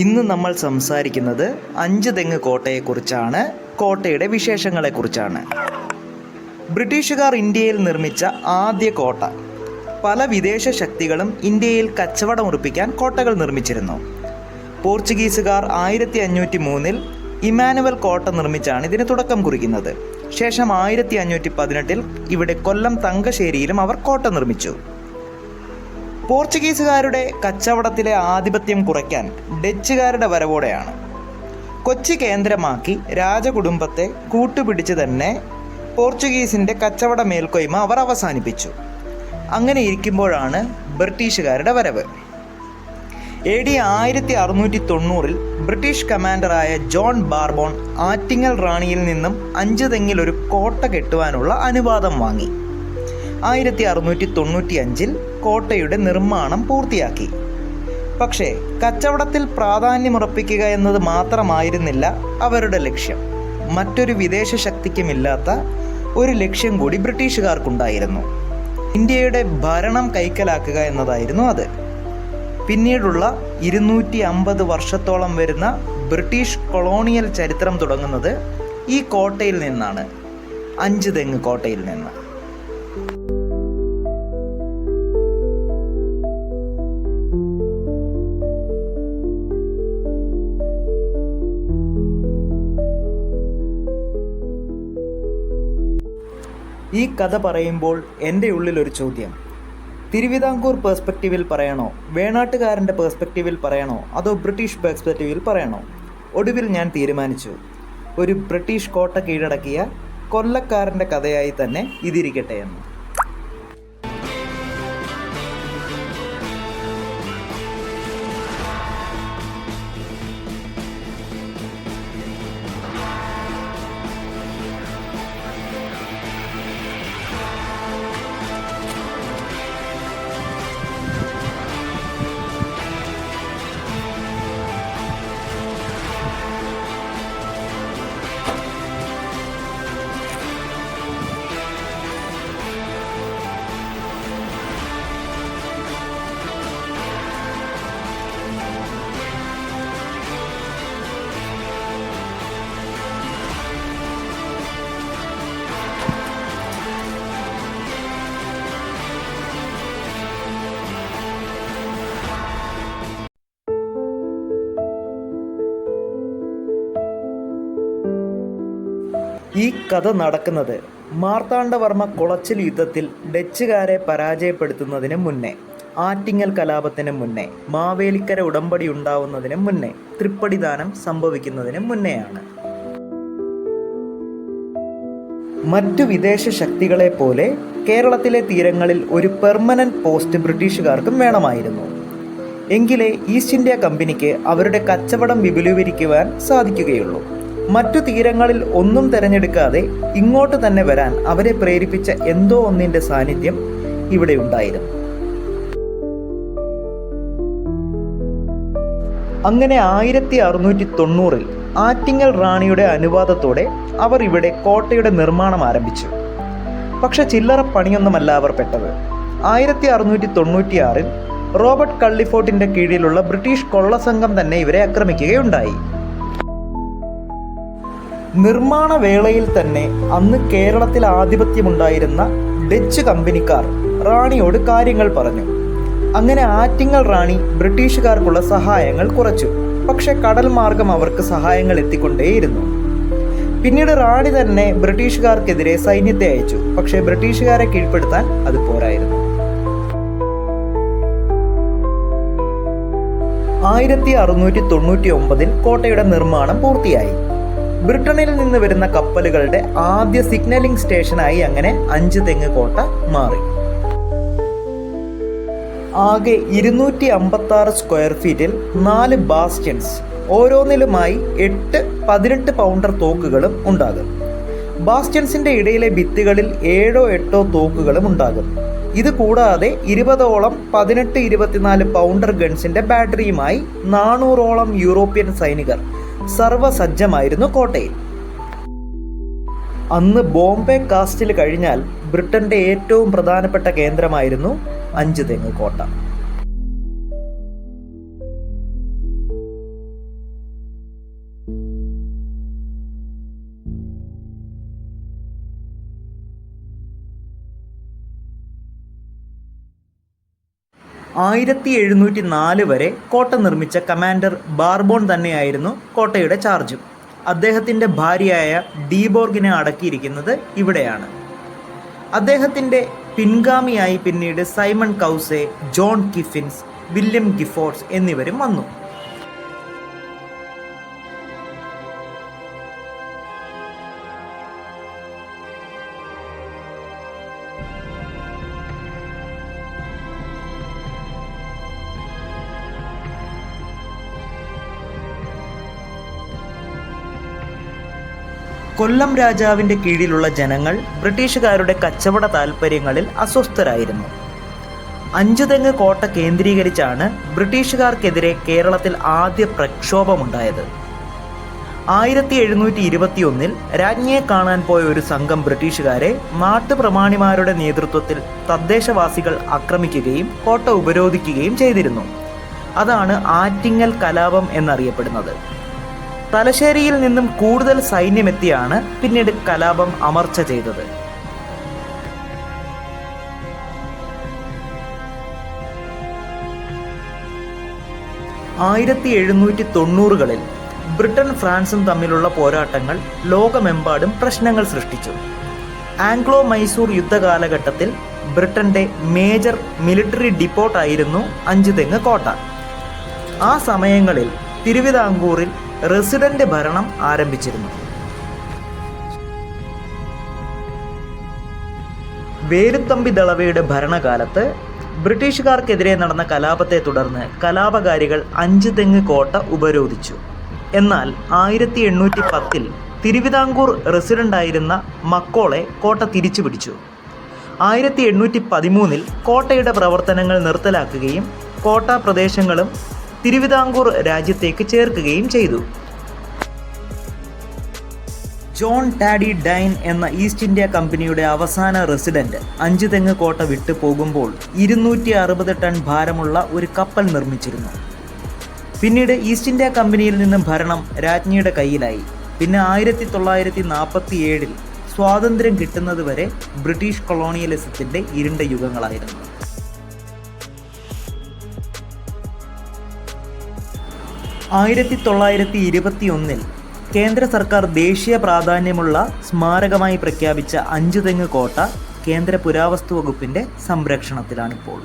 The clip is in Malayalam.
ഇന്ന് നമ്മൾ സംസാരിക്കുന്നത് അഞ്ച് തെങ്ങ് കോട്ടയെക്കുറിച്ചാണ്. കോട്ടയുടെ വിശേഷങ്ങളെക്കുറിച്ചാണ്. ബ്രിട്ടീഷുകാർ ഇന്ത്യയിൽ നിർമ്മിച്ച ആദ്യ കോട്ട. പല വിദേശ ശക്തികളും ഇന്ത്യയിൽ കച്ചവടം ഉറപ്പിക്കാൻ കോട്ടകൾ നിർമ്മിച്ചിരുന്നു. പോർച്ചുഗീസുകാർ 1503 ഇമാനുവൽ കോട്ട നിർമ്മിച്ചാണ് ഇതിന് തുടക്കം കുറിക്കുന്നത്. ശേഷം 1518 ഇവിടെ കൊല്ലം തങ്കശ്ശേരിയിലും അവർ കോട്ട നിർമ്മിച്ചു. പോർച്ചുഗീസുകാരുടെ കച്ചവടത്തിലെ ആധിപത്യം കുറയ്ക്കാൻ ഡച്ചുകാരുടെ വരവോടെയാണ്. കൊച്ചി കേന്ദ്രമാക്കി രാജകുടുംബത്തെ കൂട്ടുപിടിച്ച് തന്നെ പോർച്ചുഗീസിൻ്റെ കച്ചവട മേൽക്കോയ്മ അവർ അവസാനിപ്പിച്ചു. അങ്ങനെ ഇരിക്കുമ്പോഴാണ് ബ്രിട്ടീഷുകാരുടെ വരവ്. AD 1690 British കമാൻഡറായ John Brabourne Attingal റാണിയിൽ നിന്നും 5 തെങ്ങിൽ ഒരു കോട്ട കെട്ടുവാനുള്ള അനുവാദം വാങ്ങി. 1695 കോട്ടയുടെ നിർമ്മാണം പൂർത്തിയാക്കി. പക്ഷേ കച്ചവടത്തിൽ പ്രാധാന്യമുറപ്പിക്കുക എന്നത് മാത്രമായിരുന്നില്ല അവരുടെ ലക്ഷ്യം. മറ്റൊരു വിദേശ ശക്തിക്കുമില്ലാത്ത ഒരു ലക്ഷ്യം കൂടി ബ്രിട്ടീഷുകാർക്കുണ്ടായിരുന്നു. ഇന്ത്യയുടെ ഭരണം കൈക്കലാക്കുക എന്നതായിരുന്നു അത്. പിന്നീടുള്ള 250 വർഷത്തോളം വരുന്ന ബ്രിട്ടീഷ് കൊളോണിയൽ ചരിത്രം തുടങ്ങുന്നത് ഈ കോട്ടയിൽ നിന്നാണ്, 5 തെങ്ങ് കോട്ടയിൽ നിന്ന്. ഈ കഥ പറയുമ്പോൾ എൻ്റെ ഉള്ളിലൊരു ചോദ്യം: തിരുവിതാംകൂർ പേഴ്സ്പെക്റ്റീവിൽ പറയണോ, വേണാട്ടുകാരൻ്റെ പേഴ്സ്പെക്റ്റീവിൽ പറയണോ, അതോ ബ്രിട്ടീഷ് പേഴ്സ്പെക്റ്റീവിൽ പറയണോ? ഒടുവിൽ ഞാൻ തീരുമാനിച്ചു, ഒരു ബ്രിട്ടീഷ് കോട്ട കീഴടക്കിയ കൊല്ലക്കാരൻ്റെ കഥയായി തന്നെ ഇതിരിക്കട്ടെ എന്ന്. ഈ കഥ നടക്കുന്നത് മാർത്താണ്ഡവർമ്മ കുളച്ചിൽ യുദ്ധത്തിൽ ഡച്ചുകാരെ പരാജയപ്പെടുത്തുന്നതിന് മുന്നേ, ആറ്റിങ്ങൽ കലാപത്തിന് മുന്നേ, മാവേലിക്കര ഉടമ്പടി ഉണ്ടാവുന്നതിന് മുന്നേ, തൃപ്പടിദാനം സംഭവിക്കുന്നതിന് മുന്നെയാണ്. മറ്റു വിദേശ ശക്തികളെ പോലെ കേരളത്തിലെ തീരങ്ങളിൽ ഒരു പെർമനന്റ് പോസ്റ്റ് ബ്രിട്ടീഷുകാർക്കും വേണമായിരുന്നു. എങ്കിലേ ഈസ്റ്റ് ഇന്ത്യ കമ്പനിക്ക് അവരുടെ കച്ചവടം വിപുലീകരിക്കുവാൻ സാധിക്കുകയുള്ളൂ. മറ്റു തീരങ്ങളിൽ ഒന്നും തിരഞ്ഞെടുക്കാതെ ഇങ്ങോട്ട് തന്നെ വരാൻ അവരെ പ്രേരിപ്പിച്ച എന്തോ ഒന്നിൻ്റെ സാന്നിധ്യം ഇവിടെ ഉണ്ടായിരുന്നു. അങ്ങനെ 1690 ആറ്റിങ്ങൽ റാണിയുടെ അനുവാദത്തോടെ അവർ ഇവിടെ കോട്ടയുടെ നിർമ്മാണം ആരംഭിച്ചു. പക്ഷെ ചില്ലറ പണിയൊന്നുമല്ല അവർ പെട്ടത്. 1696 റോബർട്ട് കള്ളിഫോർട്ടിൻ്റെ കീഴിലുള്ള ബ്രിട്ടീഷ് കൊള്ളസംഘം തന്നെ ഇവരെ ആക്രമിക്കുകയുണ്ടായി. നിർമ്മാണ വേളയിൽ തന്നെ അന്ന് കേരളത്തിൽ ആധിപത്യമുണ്ടായിരുന്ന ഡച്ച് കമ്പനിക്കാർ റാണിയോട് കാര്യങ്ങൾ പറഞ്ഞു. അങ്ങനെ ആറ്റിങ്ങൽ റാണി ബ്രിട്ടീഷുകാർക്കുള്ള സഹായങ്ങൾ കുറച്ചു. പക്ഷെ കടൽ മാർഗം അവർക്ക് സഹായങ്ങൾ എത്തിക്കൊണ്ടേയിരുന്നു. പിന്നീട് റാണി തന്നെ ബ്രിട്ടീഷുകാർക്കെതിരെ സൈന്യത്തെ അയച്ചു. പക്ഷേ ബ്രിട്ടീഷുകാരെ കീഴ്പ്പെടുത്താൻ അത് പോരായിരുന്നു. 1699 കോട്ടയുടെ നിർമ്മാണം പൂർത്തിയായി. ബ്രിട്ടനിൽ നിന്ന് വരുന്ന കപ്പലുകളുടെ ആദ്യ സിഗ്നലിംഗ് സ്റ്റേഷനായി അങ്ങനെ 5 തെങ്ങ് കോട്ട മാറി. ആകെ 256 സ്ക്വയർ ഫീറ്റിൽ 4 ബാസ്റ്റ്യൻസ്, ഓരോന്നിലുമായി 8 18 പൗണ്ടർ തോക്കുകളും ഉണ്ടാകും. ബാസ്റ്റ്യൻസിന്റെ ഇടയിലെ ഭിത്തികളിൽ 7 8 തോക്കുകളും ഉണ്ടാകും. ഇത് കൂടാതെ 20ഓളം 18 24 പൗണ്ടർ ഗൺസിന്റെ ബാറ്ററിയുമായി 400ഓളം യൂറോപ്യൻ സൈനികർ സർവസജ്ജമായിരുന്നു കോട്ടയിൽ. അന്ന് ബോംബെ കാസ്റ്റിൽ കഴിഞ്ഞാൽ ബ്രിട്ടന്റെ ഏറ്റവും പ്രധാനപ്പെട്ട കേന്ദ്രമായിരുന്നു 5 തെങ്ങ് കോട്ട. 1704 വരെ കോട്ട നിർമ്മിച്ച കമാൻഡർ ബാർബോൺ തന്നെയായിരുന്നു കോട്ടയുടെ ചാർജും. അദ്ദേഹത്തിൻ്റെ ഭാര്യയായ ഡീബോർഗിനെ അടക്കിയിരിക്കുന്നത് ഇവിടെയാണ്. അദ്ദേഹത്തിൻ്റെ പിൻഗാമിയായി പിന്നീട് സൈമൺ കൗസെ, ജോൺ കിഫിൻസ്, വില്യം ഗിഫോർഡ്സ് എന്നിവരും വന്നു. കൊല്ലം രാജാവിൻ്റെ കീഴിലുള്ള ജനങ്ങൾ ബ്രിട്ടീഷുകാരുടെ കച്ചവട താൽപ്പര്യങ്ങളിൽ അസ്വസ്ഥരായിരുന്നു. അഞ്ചുതെങ്ങ് കോട്ട കേന്ദ്രീകരിച്ചാണ് ബ്രിട്ടീഷുകാർക്കെതിരെ കേരളത്തിൽ ആദ്യ പ്രക്ഷോഭമുണ്ടായത്. 1721 രാജ്ഞിയെ കാണാൻ പോയ ഒരു സംഘം ബ്രിട്ടീഷുകാരെ നാട്ടുപ്രമാണിമാരുടെ നേതൃത്വത്തിൽ തദ്ദേശവാസികൾ ആക്രമിക്കുകയും കോട്ട ഉപരോധിക്കുകയും ചെയ്തിരുന്നു. അതാണ് ആറ്റിങ്ങൽ കലാപം എന്നറിയപ്പെടുന്നത്. തലശ്ശേരിയിൽ നിന്നും കൂടുതൽ സൈന്യമെത്തിയാണ് പിന്നീട് കലാപം അമർച്ച ചെയ്തത്. ആയിരത്തി 1790-കളിൽ ബ്രിട്ടൻ ഫ്രാൻസും തമ്മിലുള്ള പോരാട്ടങ്ങൾ ലോകമെമ്പാടും പ്രശ്നങ്ങൾ സൃഷ്ടിച്ചു. ആംഗ്ലോ മൈസൂർ യുദ്ധകാലഘട്ടത്തിൽ ബ്രിട്ടന്റെ മേജർ മിലിറ്ററി ഡിപ്പോട്ടായിരുന്നു അഞ്ചുതെങ്ങ് കോട്ട. ആ സമയങ്ങളിൽ തിരുവിതാംകൂറിൽ റെസിഡന്റ് ഭരണം ആരംഭിച്ചിരുന്നു. വേലുത്തമ്പി ദളവയുടെ ഭരണകാലത്ത് ബ്രിട്ടീഷുകാർക്കെതിരെ നടന്ന കലാപത്തെ തുടർന്ന് കലാപകാരികൾ അഞ്ചുതെങ്ങ് കോട്ട ഉപരോധിച്ചു. എന്നാൽ 1810 തിരുവിതാംകൂർ റെസിഡന്റായിരുന്ന മക്കോളെ കോട്ട തിരിച്ചു പിടിച്ചു. 1813 കോട്ടയുടെ പ്രവർത്തനങ്ങൾ നിർത്തലാക്കുകയും കോട്ട പ്രദേശങ്ങളും തിരുവിതാംകൂർ രാജ്യത്തേക്ക് ചേർക്കുകയും ചെയ്തു. ജോൺ ടാഡി ഡൈൻ എന്ന ഈസ്റ്റ് ഇന്ത്യ കമ്പനിയുടെ അവസാന റെസിഡന്റ് അഞ്ചുതെങ്ങ് കോട്ട വിട്ടു പോകുമ്പോൾ 260 ടൺ ഭാരമുള്ള ഒരു കപ്പൽ നിർമ്മിച്ചിരുന്നു. പിന്നീട് ഈസ്റ്റ് ഇന്ത്യ കമ്പനിയിൽ നിന്നും ഭരണം രാജ്ഞിയുടെ കയ്യിലായി. പിന്നെ 1947 സ്വാതന്ത്ര്യം കിട്ടുന്നതുവരെ ബ്രിട്ടീഷ് കൊളോണിയലിസത്തിൻ്റെ ഇരുണ്ട യുഗങ്ങളായിരുന്നു. 1921 കേന്ദ്ര സർക്കാർ ദേശീയ പ്രാധാന്യമുള്ള സ്മാരകമായി പ്രഖ്യാപിച്ച അഞ്ചുതെങ്ങ് കോട്ട കേന്ദ്ര പുരാവസ്തു വകുപ്പിൻ്റെ സംരക്ഷണത്തിലാണിപ്പോൾ.